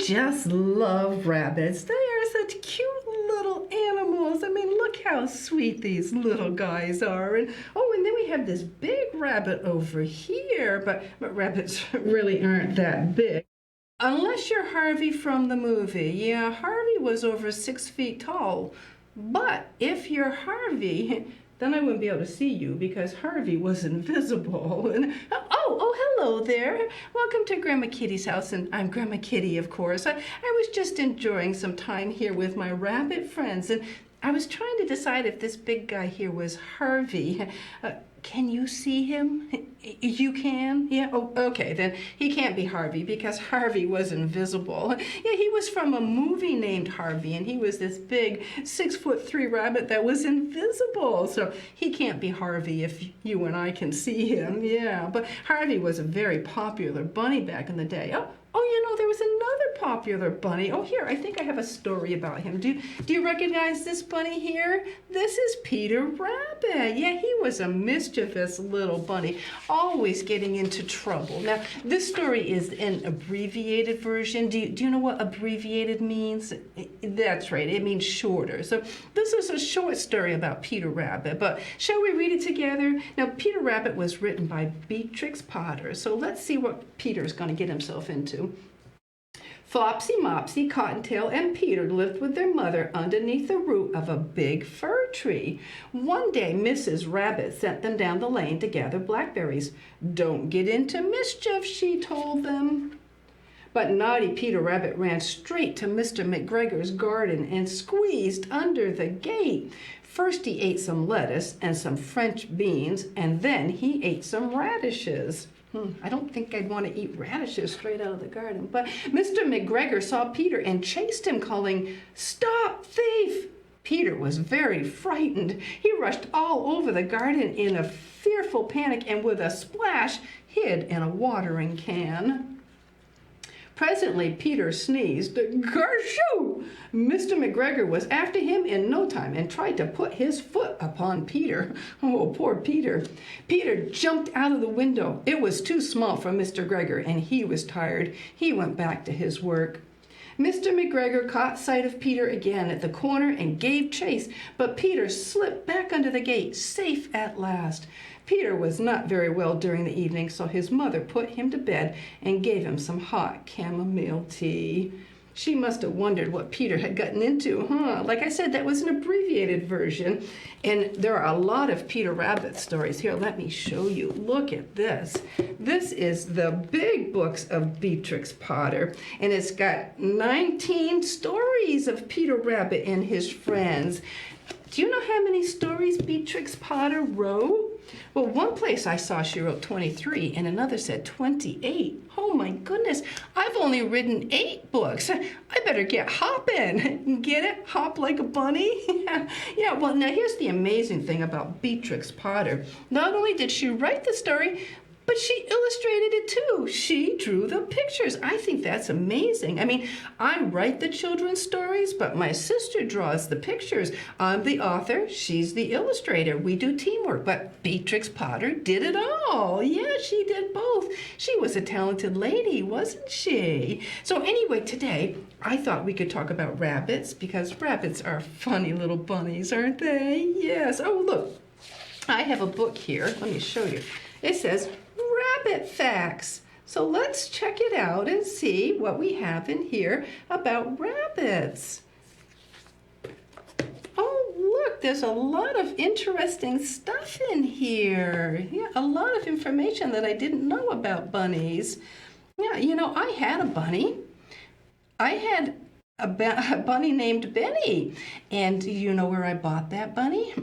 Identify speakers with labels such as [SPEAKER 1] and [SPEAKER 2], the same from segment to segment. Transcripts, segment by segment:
[SPEAKER 1] just love rabbits. They are such cute little animals. I mean, look how sweet these little guys are. And then we have this big rabbit over here, but rabbits really aren't that big. Unless you're Harvey from the movie. Yeah, Harvey was over 6 feet tall. But if you're Harvey, then I wouldn't be able to see you because Harvey was invisible. And hello there. Welcome to Grandma Kitty's house, and I'm Grandma Kitty, of course. I was just enjoying some time here with my rabbit friends, and I was trying to decide if this big guy here was Harvey. Can you see him? You can? Yeah? Oh, okay, then he can't be Harvey because Harvey was invisible. Yeah, he was from a movie named Harvey, and he was this big 6'3" rabbit that was invisible. So he can't be Harvey if you and I can see him. Yeah, but Harvey was a very popular bunny back in the day. There was another popular bunny. Oh, here, I think I have a story about him. Do you recognize this bunny here? This is Peter Rabbit. Yeah, he was a mischievous little bunny, always getting into trouble. Now, this story is an abbreviated version. Do you know what abbreviated means? That's right, it means shorter. So this is a short story about Peter Rabbit, but shall we read it together? Now, Peter Rabbit was written by Beatrix Potter, so let's see what Peter's going to get himself into. Flopsy, Mopsy, Cottontail, and Peter lived with their mother underneath the root of a big fir tree. One day, Mrs. Rabbit sent them down the lane to gather blackberries. "Don't get into mischief," she told them. But naughty Peter Rabbit ran straight to Mr. McGregor's garden and squeezed under the gate. First he ate some lettuce and some French beans, and then he ate some radishes. I don't think I'd want to eat radishes straight out of the garden. But Mr. McGregor saw Peter and chased him, calling, "Stop, thief!" Peter was very frightened. He rushed all over the garden in a fearful panic and with a splash hid in a watering can. Presently, Peter sneezed. Kershoo! Mr. McGregor was after him in no time and tried to put his foot upon Peter. Oh, poor Peter. Peter jumped out of the window. It was too small for Mr. McGregor, and he was tired. He went back to his work. Mr. McGregor caught sight of Peter again at the corner and gave chase, but Peter slipped back under the gate, safe at last. Peter was not very well during the evening, so his mother put him to bed and gave him some hot chamomile tea. She must have wondered what Peter had gotten into, huh? Like I said, that was an abbreviated version, and there are a lot of Peter Rabbit stories. Here, let me show you. Look at this. This is the big books of Beatrix Potter, and it's got 19 stories of Peter Rabbit and his friends. Do you know how many stories Beatrix Potter wrote? Well, one place I saw she wrote 23, and another said 28. Oh my goodness, I've only written 8 books. I better get hopping. Get it? Hop like a bunny? Yeah, well, now here's the amazing thing about Beatrix Potter. Not only did she write the story, but she illustrated it too. She drew the pictures. I think that's amazing. I mean, I write the children's stories, but my sister draws the pictures. I'm the author, she's the illustrator. We do teamwork, but Beatrix Potter did it all. Yeah, she did both. She was a talented lady, wasn't she? So anyway, today, I thought we could talk about rabbits because rabbits are funny little bunnies, aren't they? Yes. Oh, look, I have a book here. Let me show you. It says Rabbit Facts. So let's check it out and see what we have in here about rabbits. Oh, look, there's a lot of interesting stuff in here. Yeah, a lot of information that I didn't know about bunnies. Yeah, I had a bunny. I had a bunny named Benny. And do you know where I bought that bunny?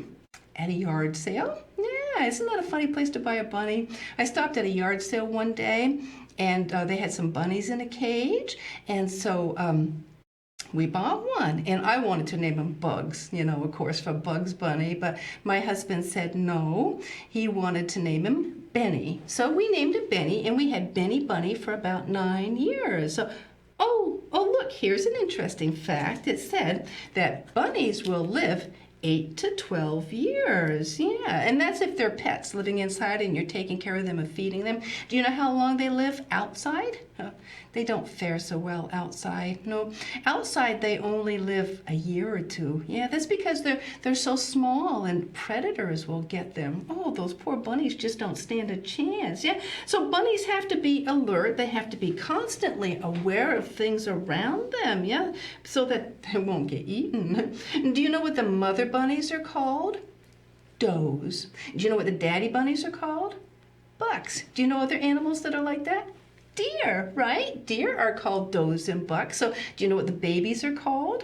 [SPEAKER 1] At a yard sale. Yeah, isn't that a funny place to buy a bunny? I stopped at a yard sale one day, and they had some bunnies in a cage, and so we bought one, and I wanted to name him Bugs, of course, for Bugs Bunny, but my husband said no. He wanted to name him Benny. So we named him Benny, and we had Benny Bunny for about 9 years. So, oh, look, here's an interesting fact. It said that bunnies will live 8 to 12 years. Yeah, and that's if they're pets living inside and you're taking care of them and feeding them. Do you know how long they live outside? they don't fare so well outside. No, outside they only live a year or two. Yeah, that's because they're so small and predators will get them. Oh, those poor bunnies just don't stand a chance. Yeah, so bunnies have to be alert. They have to be constantly aware of things around them. Yeah, so that they won't get eaten. Do you know what the mother bunnies are called? Does. Do you know what the daddy bunnies are called? Bucks. Do you know other animals that are like that? Deer, right? Deer are called does and bucks. So do you know what the babies are called?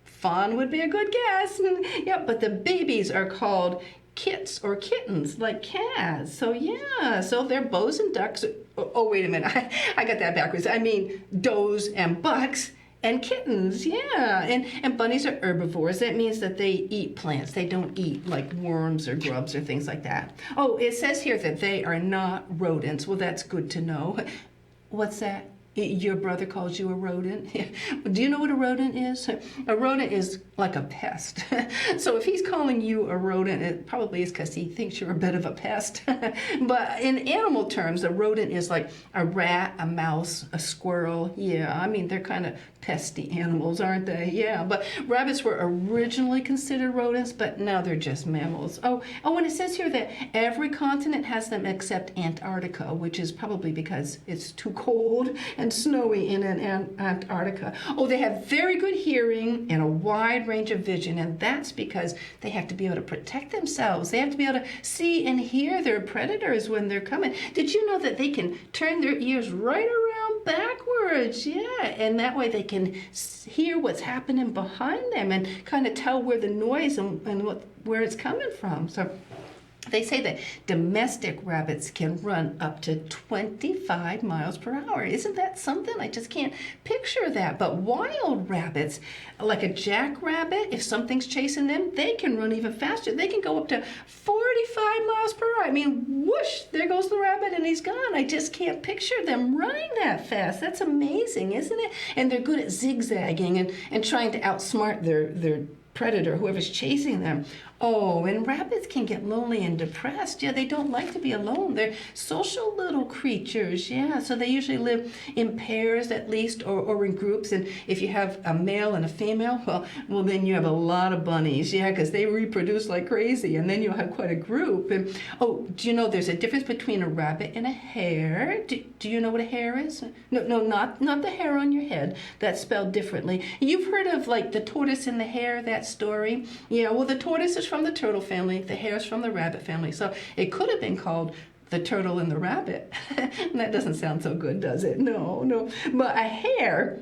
[SPEAKER 1] Fawn would be a good guess. Yeah, but the babies are called kits or kittens, like cats. So yeah, so they're bows and ducks. Oh, wait a minute. I got that backwards. I mean does and bucks. And kittens, yeah. And bunnies are herbivores. That means that they eat plants. They don't eat like worms or grubs or things like that. Oh, it says here that they are not rodents. Well, that's good to know. What's that? Your brother calls you a rodent? Do you know what a rodent is? A rodent is like a pest. So if he's calling you a rodent, it probably is because he thinks you're a bit of a pest. But in animal terms, a rodent is like a rat, a mouse, a squirrel. Yeah, I mean, they're kind of pesty animals, aren't they? Yeah, but rabbits were originally considered rodents, but now they're just mammals. Oh, and it says here that every continent has them except Antarctica, which is probably because it's too cold and snowy in Antarctica. Oh, they have very good hearing and a wide range of vision, and that's because they have to be able to protect themselves. They have to be able to see and hear their predators when they're coming. Did you know that they can turn their ears right around backwards? Yeah, and that way they can hear what's happening behind them and kind of tell where the noise and where it's coming from. So they say that domestic rabbits can run up to 25 miles per hour. Isn't that something? I just can't picture that. But wild rabbits, like a jackrabbit, if something's chasing them, they can run even faster. They can go up to 45 miles per hour. I mean, whoosh, there goes the rabbit and he's gone. I just can't picture them running that fast. That's amazing, isn't it? And they're good at zigzagging and trying to outsmart their predator, whoever's chasing them. Oh, and rabbits can get lonely and depressed. Yeah, they don't like to be alone. They're social little creatures. Yeah, so they usually live in pairs at least, or in groups. And if you have a male and a female, well, then you have a lot of bunnies. Yeah, because they reproduce like crazy, and then you'll have quite a group. And oh, do you know there's a difference between a rabbit and a hare? Do you know what a hare is? No, not the hair on your head. That's spelled differently. You've heard of like the tortoise and the hare, that story? Yeah, well, the tortoise is from the turtle family, the hare is from the rabbit family. So it could have been called the turtle and the rabbit. That doesn't sound so good, does it? No. But a hare,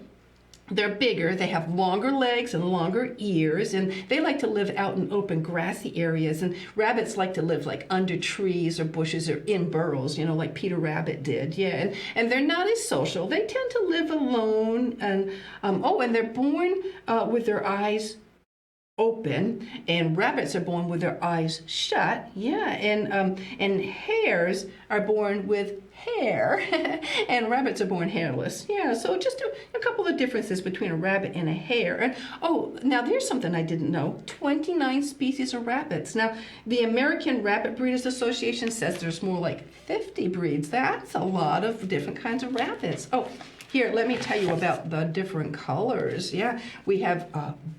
[SPEAKER 1] they're bigger, they have longer legs and longer ears, and they like to live out in open grassy areas. And rabbits like to live like under trees or bushes or in burrows, like Peter Rabbit did. Yeah, and they're not as social. They tend to live alone, and and they're born with their eyes open, and rabbits are born with their eyes shut. Yeah, and hares are born with hair, and rabbits are born hairless. Yeah, so just a couple of differences between a rabbit and a hare. And now there's something I didn't know. 29 species of rabbits. Now, the American Rabbit Breeders Association says there's more like 50 breeds. That's a lot of different kinds of rabbits. Oh, here, let me tell you about the different colors. Yeah, we have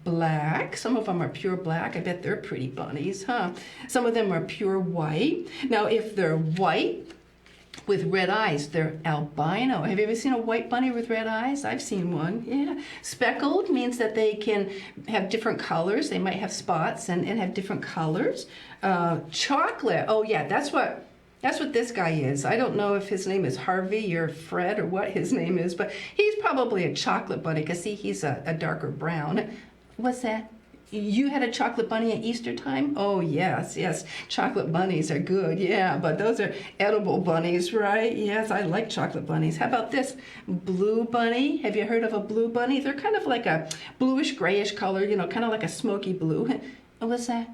[SPEAKER 1] black. Some of them are pure black. I bet they're pretty bunnies, huh? Some of them are pure white. Now, if they're white with red eyes, they're albino. Have you ever seen a white bunny with red eyes? I've seen one, yeah. Speckled means that they can have different colors. They might have spots and have different colors. Chocolate, oh yeah, that's what this guy is. I don't know if his name is Harvey or Fred or what his name is, but he's probably a chocolate bunny because see, he's a darker brown. What's that? You had a chocolate bunny at Easter time? Oh, yes. Chocolate bunnies are good, yeah, but those are edible bunnies, right? Yes, I like chocolate bunnies. How about this? Blue bunny. Have you heard of a blue bunny? They're kind of like a bluish grayish color, kind of like a smoky blue. What's that?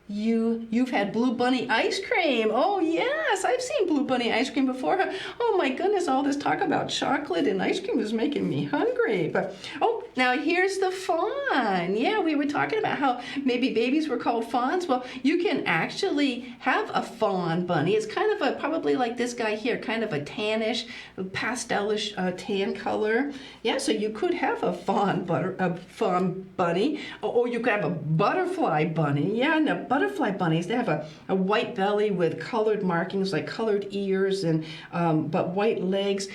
[SPEAKER 1] You've had Blue Bunny ice cream. Oh yes, I've seen Blue Bunny ice cream before. Oh my goodness, all this talk about chocolate and ice cream is making me hungry. But oh, now here's the fawn. Yeah, we were talking about how maybe babies were called fawns. Well, you can actually have a fawn bunny. It's kind of a probably like this guy here, kind of a tannish, pastelish tan color. Yeah, so you could have a fawn bunny, or you could have a butterfly bunny. Yeah, and butterfly bunnies, they have a white belly with colored markings like colored ears and but white legs.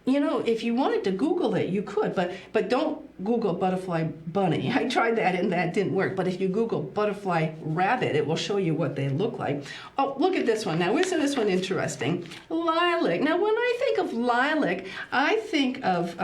[SPEAKER 1] You know, if you wanted to Google it, you could, but don't Google butterfly bunny. I tried that and that didn't work. But if you Google butterfly rabbit, it will show you what they look like. Oh, look at this one. Now, isn't this one interesting? Lilac. Now, when I think of lilac, I think of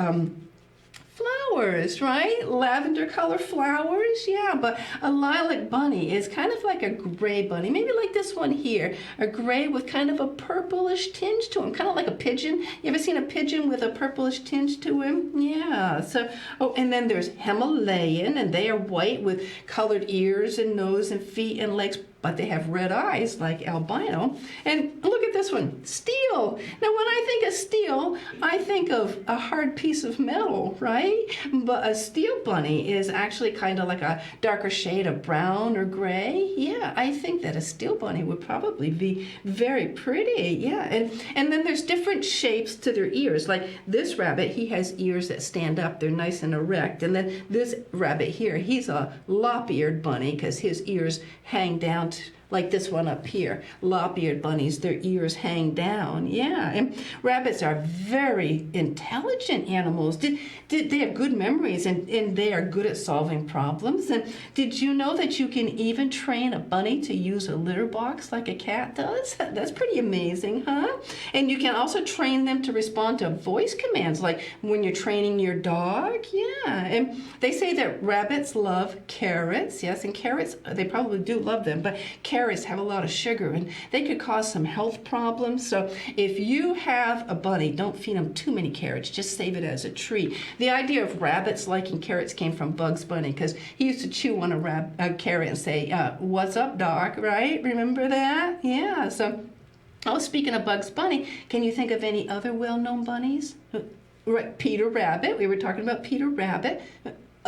[SPEAKER 1] flowers, right? Lavender color flowers, yeah, but a lilac bunny is kind of like a gray bunny, maybe like this one here, a gray with kind of a purplish tinge to him, kind of like a pigeon. You ever seen a pigeon with a purplish tinge to him? Yeah, so, oh, and then there's Himalayan, and they are white with colored ears and nose and feet and legs, but they have red eyes like albino. And look at this one, steel. Now, when I think of steel, I think of a hard piece of metal, right? But a steel bunny is actually kind of like a darker shade of brown or gray. Yeah, I think that a steel bunny would probably be very pretty. Yeah, and then there's different shapes to their ears. Like this rabbit, he has ears that stand up. They're nice and erect. And then this rabbit here, he's a lop-eared bunny because his ears hang down like this one up here. Lop-eared bunnies, their ears hang down. Yeah, and rabbits are very intelligent animals. They have good memories and they are good at solving problems. And did you know that you can even train a bunny to use a litter box like a cat does? That's pretty amazing, huh? And you can also train them to respond to voice commands, like when you're training your dog. Yeah, and they say that rabbits love carrots. Yes, and carrots, they probably do love them, but carrots have a lot of sugar and they could cause some health problems. So if you have a bunny, don't feed them too many carrots. Just save it as a treat. The idea of rabbits liking carrots came from Bugs Bunny because he used to chew on a carrot and say, "What's up, Doc?" Right? Remember that? Yeah. So, oh, speaking of Bugs Bunny, can you think of any other well-known bunnies? Right, Peter Rabbit. We were talking about Peter Rabbit.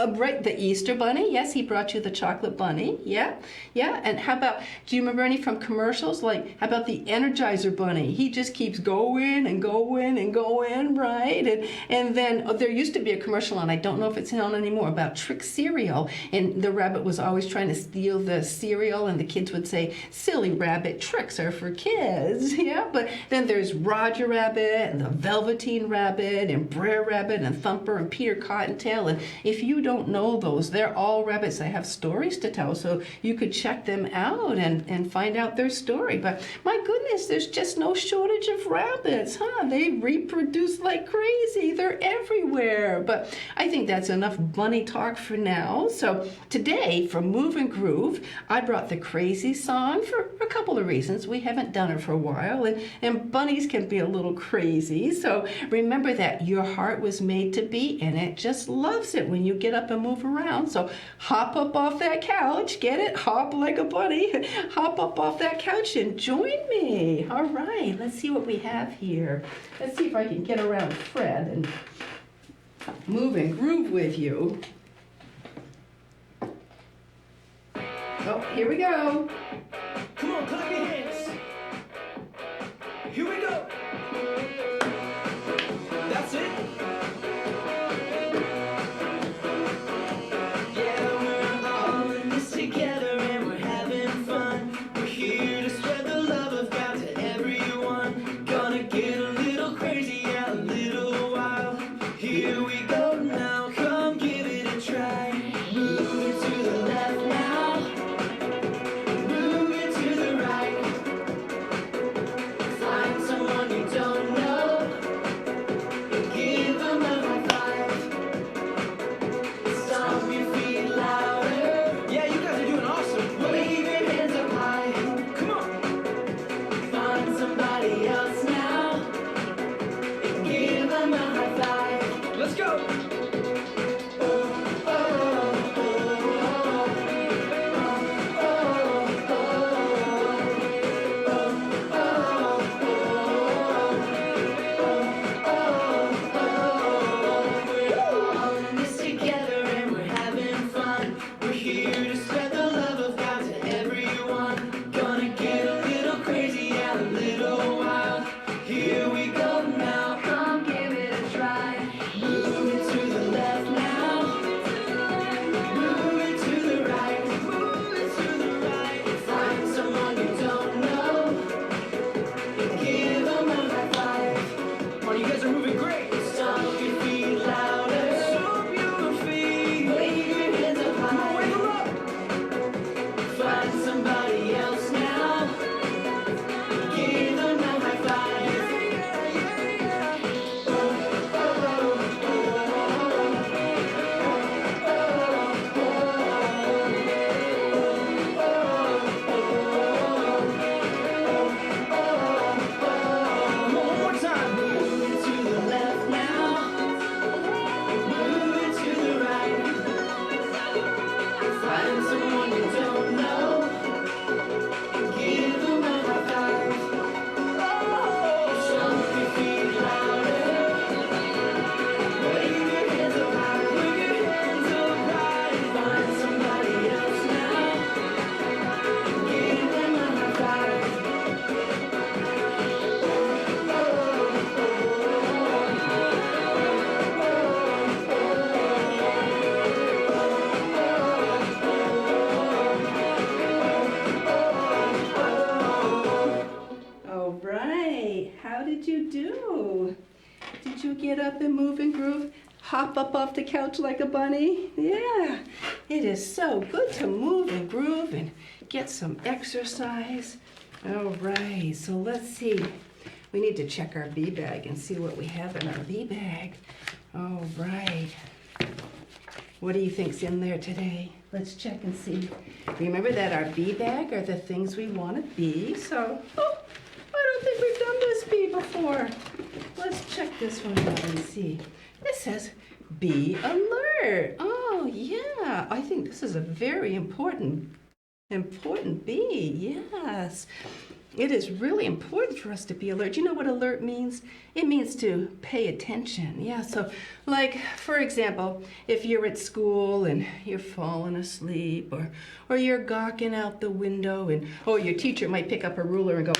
[SPEAKER 1] Right, the Easter Bunny. Yes, he brought you the chocolate bunny. Yeah, yeah. And how about, do you remember any from commercials? Like, how about the Energizer Bunny? He just keeps going and going and going, right? And then there used to be a commercial, and I don't know if it's on anymore, about Trick cereal. And the rabbit was always trying to steal the cereal, and the kids would say, "Silly rabbit, tricks are for kids." Yeah, but then there's Roger Rabbit and the Velveteen Rabbit and Brer Rabbit and Thumper and Peter Cottontail. And if you don't know those, they're all rabbits that have stories to tell, so you could check them out and find out their story. But my goodness, there's just no shortage of rabbits, huh? They reproduce like crazy. They're everywhere. But I think that's enough bunny talk for now. So today, for Move and Groove, I brought the crazy song for a couple of reasons. We haven't done it for a while, and bunnies can be a little crazy. So remember that your heart was made to beat, and it just loves it when you get up and move around. So hop up off that couch, get it? Hop like a bunny. Hop up off that couch and join me. All right, let's see what we have here. Let's see if I can get around Fred and move and groove with you. Oh, here we go.
[SPEAKER 2] Come on, clap your hands. Here we go. That's it. Someone
[SPEAKER 1] did you do? Did you get up and move and groove? Hop up off the couch like a bunny? Yeah, it is so good to move and groove and get some exercise. All right, so let's see. We need to check our bee bag and see what we have in our bee bag. All right. What do you think's in there today? Let's check and see. Remember that our bee bag are the things we want to be. So, oh, I don't think we've done this bee before. Let's check this one out and see. It says, be alert. Oh, yeah. I think this is a very important bee. Yes. It is really important for us to be alert. You know what alert means? It means to pay attention. Yeah, so like, for example, if you're at school and you're falling asleep or you're gawking out the window and, oh, your teacher might pick up a ruler and go,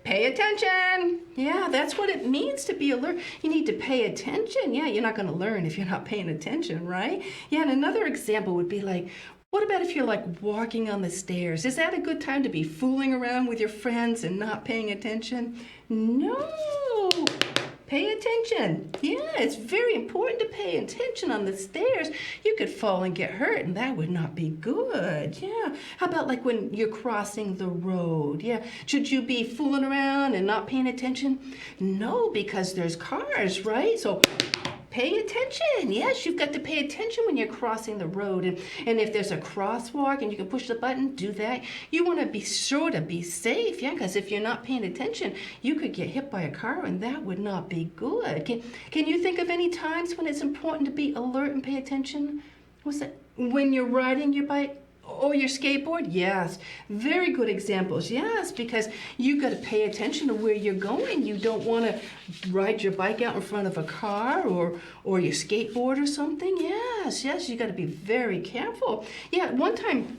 [SPEAKER 1] pay attention. Yeah, that's what it means to be alert. You need to pay attention. Yeah, you're not going to learn if you're not paying attention, right? Yeah, and another example would be like, what about if you're like walking on the stairs? Is that a good time to be fooling around with your friends and not paying attention? No. Pay attention. Yeah, it's very important to pay attention on the stairs. You could fall and get hurt, and that would not be good. Yeah. How about like when you're crossing the road? Yeah. Should you be fooling around and not paying attention? No, because there's cars, right? So pay attention. Yes, you've got to pay attention when you're crossing the road. And if there's a crosswalk and you can push the button, do that. You want to be sure to be safe, yeah, because if you're not paying attention, you could get hit by a car and that would not be good. Can you think of any times when it's important to be alert and pay attention? What's that? When you're riding your bike? Or your skateboard? Yes. Very good examples. Yes, because you got to pay attention to where you're going. You don't want to ride your bike out in front of a car or your skateboard or something. Yes, you got to be very careful. Yeah, one time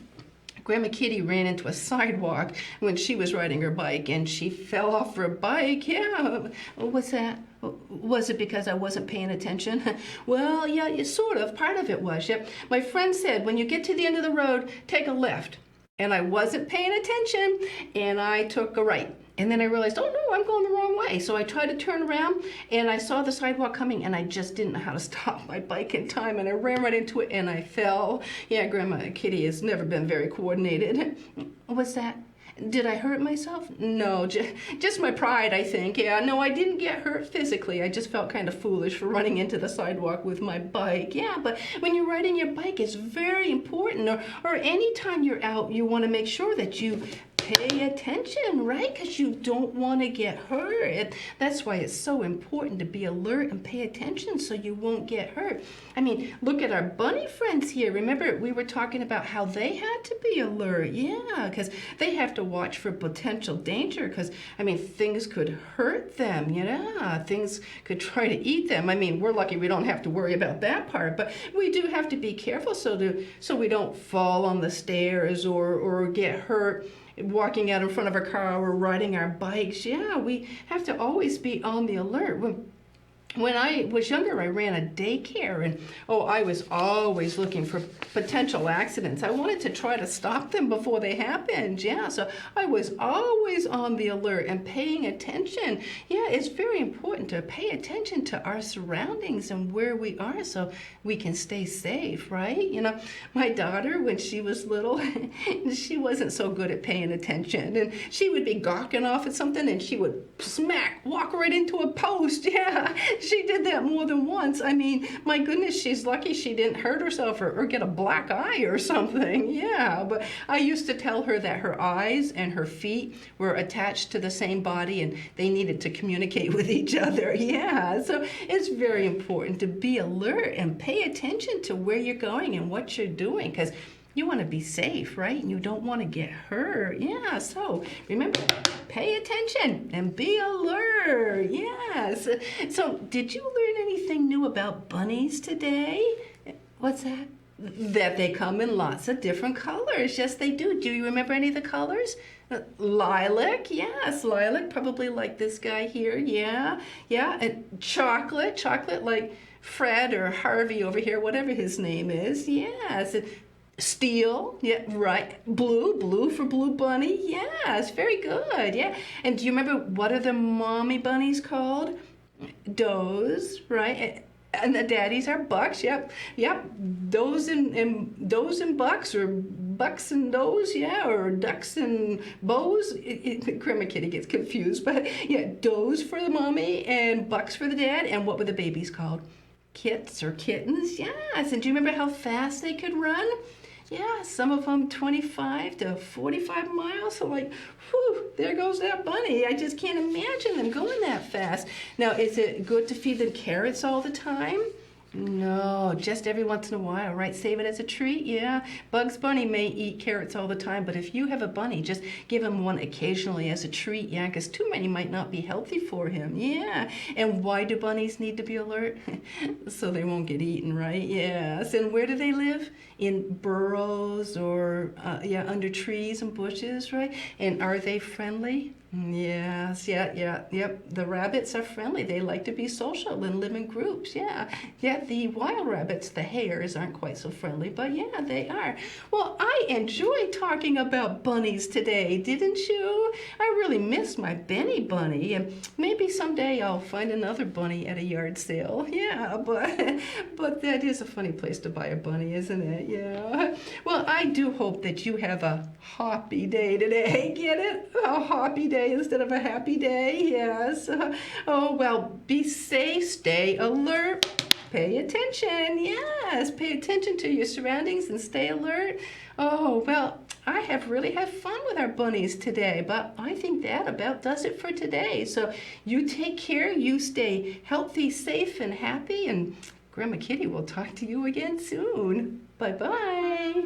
[SPEAKER 1] Grandma Kitty ran into a sidewalk when she was riding her bike and she fell off her bike. Yeah. What's that? Was it because I wasn't paying attention? Well, yeah, sort of. Part of it was. Yep. My friend said, when you get to the end of the road, take a left. And I wasn't paying attention, and I took a right. And then I realized, oh no, I'm going the wrong way. So I tried to turn around, and I saw the sidewalk coming, and I just didn't know how to stop my bike in time, and I ran right into it, and I fell. Yeah, Grandma Kitty has never been very coordinated. What's that? Did I hurt myself? No, just my pride, I think. Yeah, no, I didn't get hurt physically. I just felt kind of foolish for running into the sidewalk with my bike. Yeah, but when you're riding your bike, it's very important. Or anytime you're out, you want to make sure that you pay attention, right? Because you don't want to get hurt. That's why it's so important to be alert and pay attention so you won't get hurt. I mean, look at our bunny friends here. Remember, we were talking about how they had to be alert. Yeah, because they have to watch for potential danger because, I mean, things could hurt them, you know? Things could try to eat them. I mean, we're lucky we don't have to worry about that part, but we do have to be careful so we don't fall on the stairs or get hurt walking out in front of a car or riding our bikes. Yeah, we have to always be on the alert. When I was younger, I ran a daycare, and I was always looking for potential accidents. I wanted to try to stop them before they happened. Yeah, so I was always on the alert and paying attention. Yeah, it's very important to pay attention to our surroundings and where we are so we can stay safe, right? You know, my daughter, when she was little, she wasn't so good at paying attention, and she would be gawking off at something, and she would walk right into a post. Yeah. She did that more than once. I mean, my goodness, she's lucky she didn't hurt herself or get a black eye or something. Yeah, but I used to tell her that her eyes and her feet were attached to the same body and they needed to communicate with each other. Yeah, so it's very important to be alert and pay attention to where you're going and what you're doing because you want to be safe, right? And you don't want to get hurt. Yeah, so remember, pay attention and be alert. Yes. So did you learn anything new about bunnies today? What's that? That they come in lots of different colors. Yes, they do. Do you remember any of the colors? Lilac, yes, lilac, probably like this guy here. Yeah, and chocolate like Fred or Harvey over here, whatever his name is. Yes. Steel, yeah, right. Blue for blue bunny. Yes, very good. Yeah. And do you remember what are the mommy bunnies called? Does, right? And the daddies are bucks. Yep. Does and bucks, or bucks and does, yeah, or ducks and bows. Grandma Kitty gets confused, but yeah, does for the mommy and bucks for the dad. And what were the babies called? Kits or kittens. Yes. And do you remember how fast they could run? Yeah, some of them 25 to 45 miles. So like, whew, there goes that bunny. I just can't imagine them going that fast. Now, is it good to feed them carrots all the time? No, just every once in a while, right? Save it as a treat, yeah. Bugs Bunny may eat carrots all the time, but if you have a bunny, just give him one occasionally as a treat, yeah, because too many might not be healthy for him, yeah. And why do bunnies need to be alert? So they won't get eaten, right? Yes. And where do they live? In burrows or, under trees and bushes, right? And are they friendly? Yes, yep. The rabbits are friendly. They like to be social and live in groups, yeah. Yeah, the wild rabbits, the hares, aren't quite so friendly, but yeah, they are. Well, I enjoyed talking about bunnies today, didn't you? I really miss my Benny bunny, and maybe someday I'll find another bunny at a yard sale. Yeah, but that is a funny place to buy a bunny, isn't it? Yeah. Well, I do hope that you have a hoppy day today. Get it? A hoppy day instead of a happy day, yes. Oh, well, be safe, stay alert, pay attention, yes. Pay attention to your surroundings and stay alert. Oh, well, I have really had fun with our bunnies today, but I think that about does it for today. So you take care, you stay healthy, safe, and happy, and Grandma Kitty will talk to you again soon. Bye-bye.